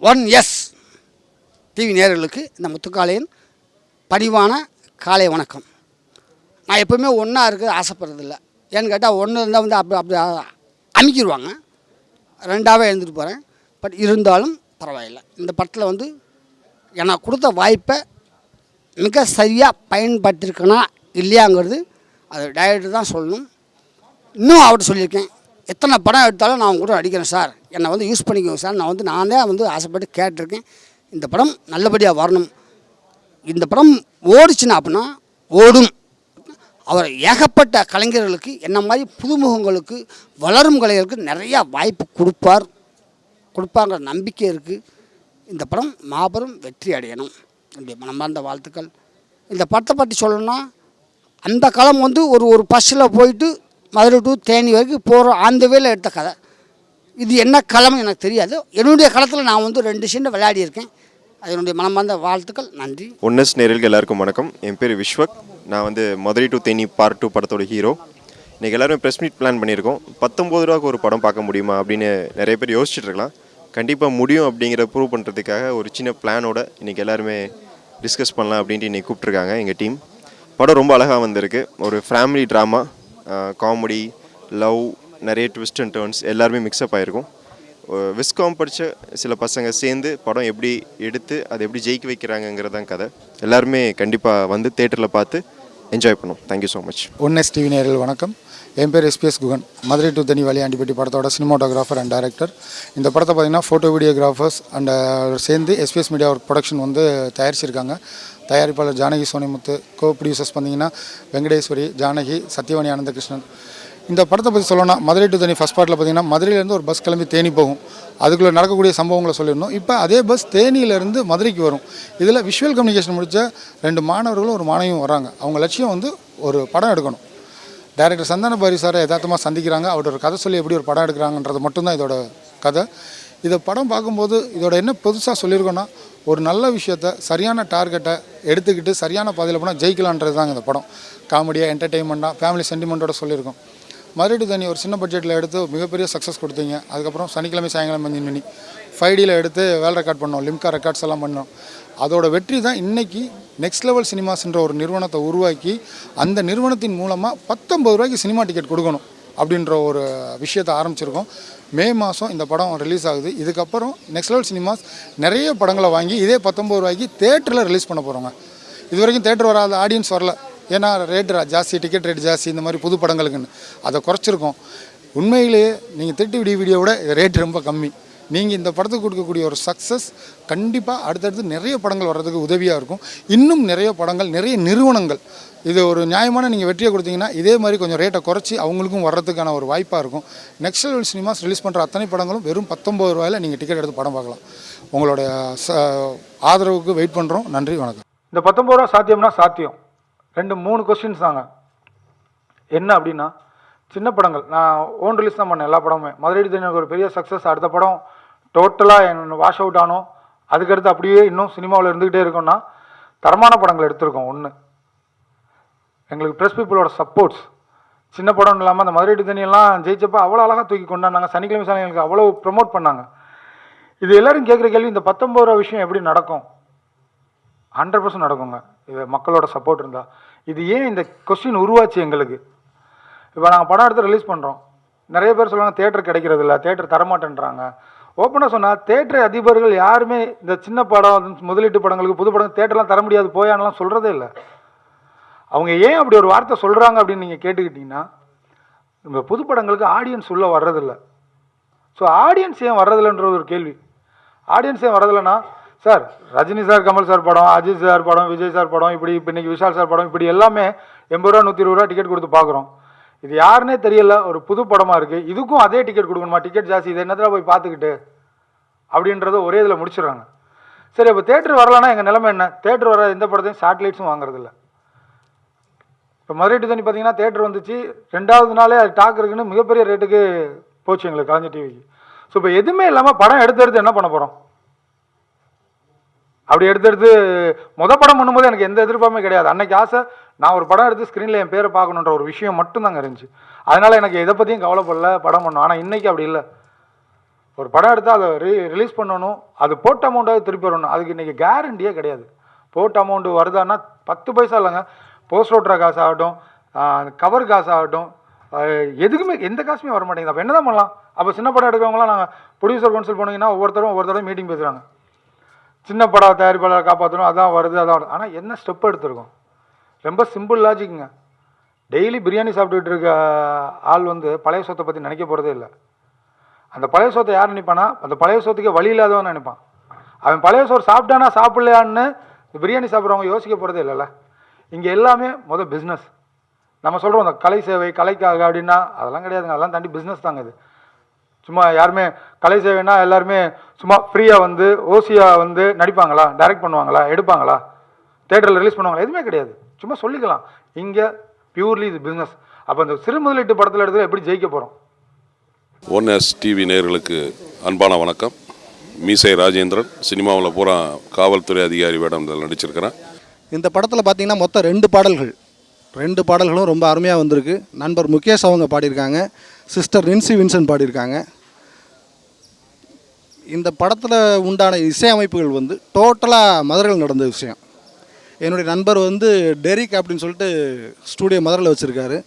1S TV நேயர்களுக்கு இந்த முத்துக்காளையின் பணிவான காலை வணக்கம். நான் எப்போவுமே ஒன்றா இருக்க ஆசைப்படுறதில்ல. ஏன்னு கேட்டால் ஒன்று இருந்தால் வந்து அப்படி அமைக்கிடுவாங்க. ரெண்டாவே எழுந்துட்டு போகிறேன். பட் இருந்தாலும் பரவாயில்லை. இந்த படத்தில் வந்து எனக்கு கொடுத்த வாய்ப்பை மிக சரியாக பயன்படுத்திருக்கேனா இல்லையாங்கிறது அது டைரக்டர் தான் சொல்லணும். இன்னும் அவர்கிட்ட சொல்லியிருக்கேன், எத்தனை படம் எடுத்தாலும் நான் கூட நடிக்கிறேன் சார், என்னை வந்து யூஸ் பண்ணிக்கோங்க சார். நான் தான் ஆசைப்பட்டு கேட்டிருக்கேன். இந்த படம் நல்லபடியாக வரணும். இந்த படம் ஓடிச்சுன்னா அப்படின்னா ஓடும். அவர் ஏகப்பட்ட கலைஞர்களுக்கு என்ன மாதிரி புதுமுகங்களுக்கு வளரும் கலைஞர்களுக்கு நிறையா வாய்ப்பு கொடுப்பாங்கிற நம்பிக்கை இருக்குது. இந்த படம் மாபெரும் வெற்றி அடையணும். என்னுடைய மனமார்ந்த வாழ்த்துக்கள். இந்த படத்தை பற்றி சொல்லணும்னா, அந்த காலம் வந்து ஒரு பஸ்ஸில் போயிட்டு மதுரை டு தேனி வரைக்கும் போகிற அந்த வேலை எடுத்த கதை. இது என்ன களம் எனக்கு தெரியாது. என்னுடைய களத்தில் நான் வந்து 2 சீனை விளையாடியிருக்கேன். அது என்னுடைய மனமார்ந்த வாழ்த்துக்கள். நன்றி. 1S நேயர்களுக்கு எல்லாருக்கும் வணக்கம். என் பேர் விஸ்வக். நான் வந்து மதுரை டு தேனி பார்ட் 2 படத்தோட ஹீரோ. இன்றைக்கி எல்லோரும் ப்ரெஸ் மீட் பிளான் பண்ணியிருக்கோம். 19 ரூபாய்க்கு ஒரு படம் பார்க்க முடியுமா அப்படின்னு நிறைய பேர் யோசிச்சுட்டு இருக்கலாம். கண்டிப்பாக முடியும் அப்படிங்கிற ப்ரூவ் பண்ணுறதுக்காக ஒரு சின்ன பிளானோட இன்றைக்கி எல்லாருமே டிஸ்கஸ் பண்ணலாம் அப்படின்ட்டு இன்றைக்கி கூப்பிட்ருக்காங்க எங்கள் டீம். படம் ரொம்ப அழகாக வந்திருக்கு. ஒரு ஃபேமிலி ட்ராமா, காமெடி, லவ், நிறைய ட்விஸ்ட் அண்ட் டர்ன்ஸ் எல்லாருமே மிக்ஸ்அப் ஆகிருக்கும். விஸ்காம் படித்த சில பசங்க சேர்ந்து படம் எப்படி எடுத்து அதை எப்படி ஜெயிக்க வைக்கிறாங்கங்கிறதான் கதை. எல்லாருமே கண்டிப்பாக வந்து தேட்டரில் பார்த்து என்ஜாய் பண்ணும். Thank you so much. 1S TV நேயர்கள் வணக்கம். என் பேர் SPS குகன். மதுரை டு தேனி வலியாண்டிப்பட்டி படத்தோட சினிமாட்டோகிராஃபர் அண்ட் டைரக்டர். இந்த படத்தை பார்த்திங்கன்னா ஃபோட்டோ வீடியோகிராஃபர்ஸ் அண்ட் சேர்ந்து SPS மீடியா ஒரு ப்ரொடக்ஷன் வந்து தயாரிச்சிருக்காங்க. தயாரிப்பாளர் ஜானகி சோனிமுத்து, கோ ப்ரொடியூசர்ஸ் பார்த்திங்கன்னா வெங்கடேஸ்வரி, ஜானகி, சத்யவாணி ஆனந்தகிருஷ்ணன். இந்த படத்தை பற்றி சொல்லணும்னா, மதுரை டு தேனி ஃபஸ்ட் பார்ட்டில் பார்த்திங்கன்னா மதுரையிலேருந்து ஒரு பஸ் கிளம்பி தேனி போகும். அதுக்குள்ளே நடக்கக்கூடிய சம்பவங்களை சொல்லிடணும். இப்போ அதே பஸ் தேனியிலேருந்து மதுரைக்கு வரும். இதில் விஷுவல் கம்யூனிகேஷன் முடித்த 2 மாணவர்களும் ஒரு மாணவியும் வராங்க. அவங்க லட்சியம் வந்து ஒரு படம் எடுக்கணும். டைரக்டர் சந்தான பாரி சாரை யதார்த்தமாக சந்திக்கிறாங்க. அவரோட கதை சொல்லி எப்படி ஒரு படம் எடுக்கிறாங்கன்றது மட்டும்தான் இதோட கதை. இதை படம் பார்க்கும்போது இதோட என்ன புதுசாக சொல்லியிருக்கோன்னா, ஒரு நல்ல விஷயத்த சரியான டார்கெட்டை எடுத்துக்கிட்டு சரியான பாதையில் போனால் ஜெயிக்கலான்றது தாங்க இந்த படம். காமெடியாக, என்டர்டெயின்மெண்ட்டாக, ஃபேமிலி சென்டிமெண்ட்டோட சொல்லியிருக்கோம். மதுரை டு தேனி ஒரு சின்ன பட்ஜெட்டில் எடுத்து மிகப்பெரிய சக்ஸஸ் கொடுத்தீங்க. அதுக்கப்புறம் சனிக்கிழமை சாயங்காலம் 5 மணி 5Dயில் எடுத்து வேல் ரெக்கார்ட் பண்ணோம், லிம்கா ரெக்கார்ட்ஸ் எல்லாம் பண்ணோம். அதோட வெற்றி தான் இன்றைக்கி நெக்ஸ்ட் லெவல் சினிமாஸ்ன்ற ஒரு நிறுவனத்தை உருவாக்கி அந்த நிறுவனத்தின் மூலமாக 19 ரூபாய்க்கு சினிமா டிக்கெட் கொடுக்கணும் அப்படின்ற ஒரு விஷயத்தை ஆரம்பிச்சிருக்கோம். மே மாதம் இந்த படம் ரிலீஸ் ஆகுது. இதுக்கப்புறம் நெக்ஸ்ட் லெவல் சினிமாஸ் நிறைய படங்களை வாங்கி இதே 19 ரூபாய்க்கு தேட்டரில் ரிலீஸ் பண்ண போகிறோங்க. இது வரைக்கும் தேட்டர் வராத ஆடியன்ஸ் வரல. ஏன்னா ரேட் ஜாஸ்தி, டிக்கெட் ரேட் ஜாஸ்தி, இந்த மாதிரி புது படங்களுக்குன்னு அதை குறைச்சிருக்கோம். உண்மையிலேயே நீங்கள் திருட்டு வீடியோவோட ரேட் ரொம்ப கம்மி. நீங்கள் இந்த படத்துக்கு கொடுக்கக்கூடிய ஒரு சக்ஸஸ் கண்டிப்பாக அடுத்தடுத்து நிறைய படங்கள் வர்றதுக்கு உதவியாக இருக்கும். இன்னும் நிறைய படங்கள், நிறைய நிறுவனங்கள் இது ஒரு நியாயமான நீங்கள் வெற்றியை கொடுத்தீங்கன்னா இதே மாதிரி கொஞ்சம் ரேட்டை குறைச்சி அவங்களுக்கும் வர்றதுக்கான ஒரு வாய்ப்பாக இருக்கும். நெக்ஸ்ட் லெவல் சினிமாஸ் ரிலீஸ் பண்ணுற அத்தனை படங்களும் வெறும் 19 ரூபாயில் நீங்கள் டிக்கெட் எடுத்து படம் பார்க்கலாம். உங்களுடைய ஆதரவுக்கு வெயிட் பண்ணுறோம். நன்றி, வணக்கம். இந்த 19 ரூபா சாத்தியம்னா சாத்தியம். 2-3 கொஸ்டின்ஸ் தாங்க. என்ன அப்படின்னா, சின்ன படங்கள் நான் ஓன் ரிலீஸ் தான் பண்ணேன் எல்லா படமுமே. மதுரை டு தேனி ஒரு பெரிய சக்ஸஸ். அடுத்த படம் டோட்டலாக என்ன வாஷ் அவுட் ஆனோம். அதுக்கடுத்து அப்படியே இன்னும் சினிமாவில் இருந்துக்கிட்டே இருக்கோம்னா தரமான படங்கள் எடுத்திருக்கோம். ஒன்று, எங்களுக்கு ப்ரெஸ் பீப்புளோட சப்போர்ட்ஸ். சின்ன படம் இல்லாமல் அந்த மதுரை டு தேனியெல்லாம் ஜெயிச்சப்போ அவ்வளோ அழகாக தூக்கி கொண்டாந்தாங்க. சனிக்கிழமை சாயங்காலம் அவ்வளோ ப்ரொமோட் பண்ணாங்க. இது எல்லோரும் கேட்குற கேள்வி, இந்த 19 ரூபா விஷயம் எப்படி நடக்கும்? 100% நடக்குங்க, இது மக்களோட சப்போர்ட் இருந்தால். இது ஏன் இந்த கொஸ்டின் உருவாச்சு எங்களுக்கு? இப்போ நாங்கள் படம் எடுத்து ரிலீஸ் பண்ணுறோம். நிறைய பேர் சொல்லுவாங்க தேட்டர் கிடைக்கிறது இல்லை, தேட்டர் தரமாட்டேன்றாங்க. ஓப்பனாக சொன்னால் தேட்டர் அதிபர்கள் யாருமே இந்த சின்ன படம், முதலீட்டு படங்களுக்கு, புது படம் தேட்டர்லாம் தர முடியாது போயானலாம் சொல்கிறதே இல்லை. அவங்க ஏன் அப்படி ஒரு வார்த்தை சொல்கிறாங்க அப்படின்னு நீங்கள் கேட்டுக்கிட்டிங்கன்னா, இந்த புது படங்களுக்கு ஆடியன்ஸ் உள்ளே வர்றதில்லை. ஸோ ஆடியன்ஸ் ஏன் வர்றதில்லைன்றது ஒரு கேள்வி. ஆடியன்ஸ் ஏன் வர்றதில்லைன்னா, sir Rajini sir, Kamal sir படம், அஜித் சார் படம், விஜய் சார் படம், இப்படி இப்போ இன்றைக்கி விஷால் சார் படம், இப்படி எல்லாமே 80 ரூபா 120 ரூபா டிக்கெட் கொடுத்து பார்க்குறோம். இது யாருன்னே தெரியல, ஒரு புது படமாக இருக்குது. இதுக்கும் அதே டிக்கெட் கொடுக்கணுமா? டிக்கெட் ஜாஸ்தி, இது என்னத்தில் போய் பார்த்துக்கிட்டு அப்படின்றத ஒரே இதில் முடிச்சிடுறாங்க. சரி, இப்போ தேட்டர் வரலன்னா எங்கள் நிலைமை என்ன? தேட்டர் வர எந்த படத்தையும் சேட்டலைட்ஸும் வாங்குறதில்ல. இப்போ மதுரை டு தேனி பார்த்தீங்கன்னா தேட்டர் வந்துச்சு, 2வது நாளே அது டாக் இருக்குன்னு மிகப்பெரிய ரேட்டுக்கு போச்சு எங்களுக்கு கலைஞர் டிவிக்கு. ஸோ இப்போ எதுவுமே இல்லாமல் படம் எடுத்து என்ன பண்ண போகிறோம்? அப்படி எடுத்து படம் பண்ணும்போது எனக்கு எந்த எதிர்பார்ப்புமே கிடையாது. அன்னைக்கு ஆசை, நான் ஒரு படம் எடுத்து ஸ்க்ரீனில் என் பேரை பார்க்கணுன்ற ஒரு விஷயம் மட்டும்தாங்க இருந்துச்சு. அதனால் எனக்கு எதை பற்றியும் கவலைப்படல, படம் பண்ணோம். ஆனால் இன்றைக்கி அப்படி இல்லை. ஒரு படம் எடுத்தால் அதை ரிலீஸ் பண்ணணும், அது போட்ட அமௌண்ட்டாவது திருப்பி வரணும். அதுக்கு இன்றைக்கி கேரண்டியே கிடையாது. போட்ட அமௌண்ட்டு வருதான்னா 10 பைசா இல்லைங்க. போஸ்ட் ஓட்டுற காசு ஆகட்டும், கவர் காசு ஆகட்டும், எதுக்குமே எந்த காசுமே வர மாட்டேங்குது. அப்போ என்ன தான் பண்ணலாம்? அப்போ சின்ன படம் எடுக்கிறவங்களாம் நாங்கள் ப்ரொடியூசர் கவுன்சில் போனீங்கன்னா ஒவ்வொருத்தரும் மீட்டிங் பேசுகிறாங்க. சின்ன படம் தயாரிப்பாளரை காப்பாற்றணும், அதான் வருது அதான் வருது. ஆனால் என்ன ஸ்டெப் எடுத்திருக்கோம்? ரொம்ப சிம்பிள் லாஜிக்குங்க. டெய்லி பிரியாணி சாப்பிட்டுட்டு இருக்க ஆள் வந்து பழைய சொத்தை பற்றி நினைக்க போகிறதே இல்லை. அந்த பழைய சோத்தை யார் நினைப்பானா? அந்த பழைய சோத்துக்கு வழி இல்லாதவன் நினைப்பான். அவன் பழைய சோறு சாப்பிட்டானா சாப்பிட்லையான்னு பிரியாணி சாப்பிட்றவங்க யோசிக்க போகிறதே இல்லைல்ல. இங்கே எல்லாமே பிஸ்னஸ். நம்ம சொல்கிறோம் அந்த கலை சேவை கலைக்காக அப்படின்னா அதெல்லாம் கிடையாதுங்க. அதெல்லாம் தாண்டி பிஸ்னஸ் தாங்க இது. சும்மா யாருமே கலை சேவைன்னா எல்லாருமே சும்மா ஃப்ரீயாக வந்து ஓசியாக வந்து நடிப்பாங்களா, டைரக்ட் பண்ணுவாங்களா, எடுப்பாங்களா, தேட்டரில் ரிலீஸ் பண்ணுவாங்களா? எதுவுமே கிடையாது. சும்மா சொல்லிக்கலாம். இங்கே பியூர்லி இது பிஸ்னஸ். அப்போ இந்த சிறு முதலீட்டு படத்தில் எடுத்து எப்படி ஜெயிக்க போகிறோம்? 1S டிவி நேயர்களுக்கு அன்பான வணக்கம். மீசை ராஜேந்திரன். சினிமாவில் பூரா காவல்துறை அதிகாரி வேடம் நடிச்சிருக்கிறேன். இந்த படத்தில் பார்த்தீங்கன்னா மொத்தம் 2 பாடல்களும் ரொம்ப அருமையாக வந்திருக்கு. நண்பர் முகேஷ் அவங்க பாடியிருக்காங்க, சிஸ்டர் நின்சி வின்சன் பாடியிருக்காங்க. இந்த படத்தில் உண்டான இசையமைப்புகள் வந்து டோட்டலாக மதுரையில் நடந்த விஷயம். என்னுடைய நண்பர் வந்து டெரிக் அப்படின்னு சொல்லிட்டு ஸ்டூடியோ மதுரையில் வச்சுருக்காரு.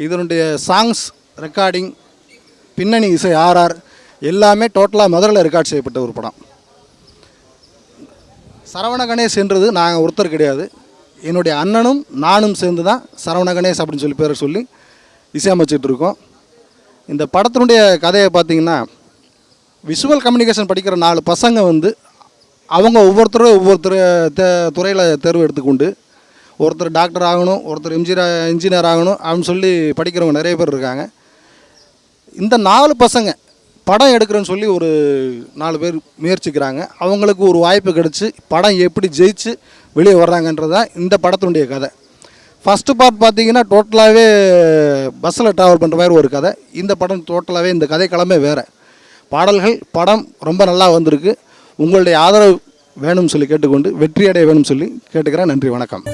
இதனுடைய சாங்ஸ் ரெக்கார்டிங், பின்னணி இசை RR எல்லாமே டோட்டலாக மதுரையில் ரெக்கார்ட் செய்யப்பட்ட ஒரு படம். சரவண கணேஷ் என்றது நாங்கள் ஒருத்தர் கிடையாது. என்னுடைய அண்ணனும் நானும் சேர்ந்து தான் சரவண கணேஷ் அப்படின்னு சொல்லி பேரை சொல்லி இசையமைச்சிட்டு இருக்கோம். இந்த படத்தினுடைய கதையை பார்த்திங்கன்னா, விஷுவல் கம்யூனிகேஷன் படிக்கிற 4 பசங்க வந்து அவங்க ஒவ்வொருத்தர் துறையில் தேர்வு எடுத்துக்கொண்டு ஒருத்தர் டாக்டர் ஆகணும், ஒருத்தர் இன்ஜினியர் ஆகணும் அப்படின்னு சொல்லி படிக்கிறவங்க நிறைய பேர் இருக்காங்க. இந்த 4 பசங்க படம் எடுக்கிறேன்னு சொல்லி ஒரு 4 பேர் முயற்சிக்கிறாங்க. அவங்களுக்கு ஒரு வாய்ப்பு கிடச்சி படம் எப்படி ஜெயிச்சு வெளியே வர்றாங்கன்றது தான் இந்த படத்தினுடைய கதை. ஃபஸ்ட்டு பார்ட் பார்த்திங்கன்னா டோட்டலாகவே பஸ்ஸில் ட்ராவல் பண்ணுற மாதிரி ஒரு கதை. இந்த படம் டோட்டலாகவே இந்த கதைக்களமே வேறு. பாடல்கள் படம் ரொம்ப நல்லா வந்திருக்கு. உங்களுடைய ஆதரவு வேணும்னு சொல்லி கேட்டுக்கொண்டு வெற்றியடைய வேணும்னு சொல்லி கேட்டுக்கிறேன். நன்றி, வணக்கம்.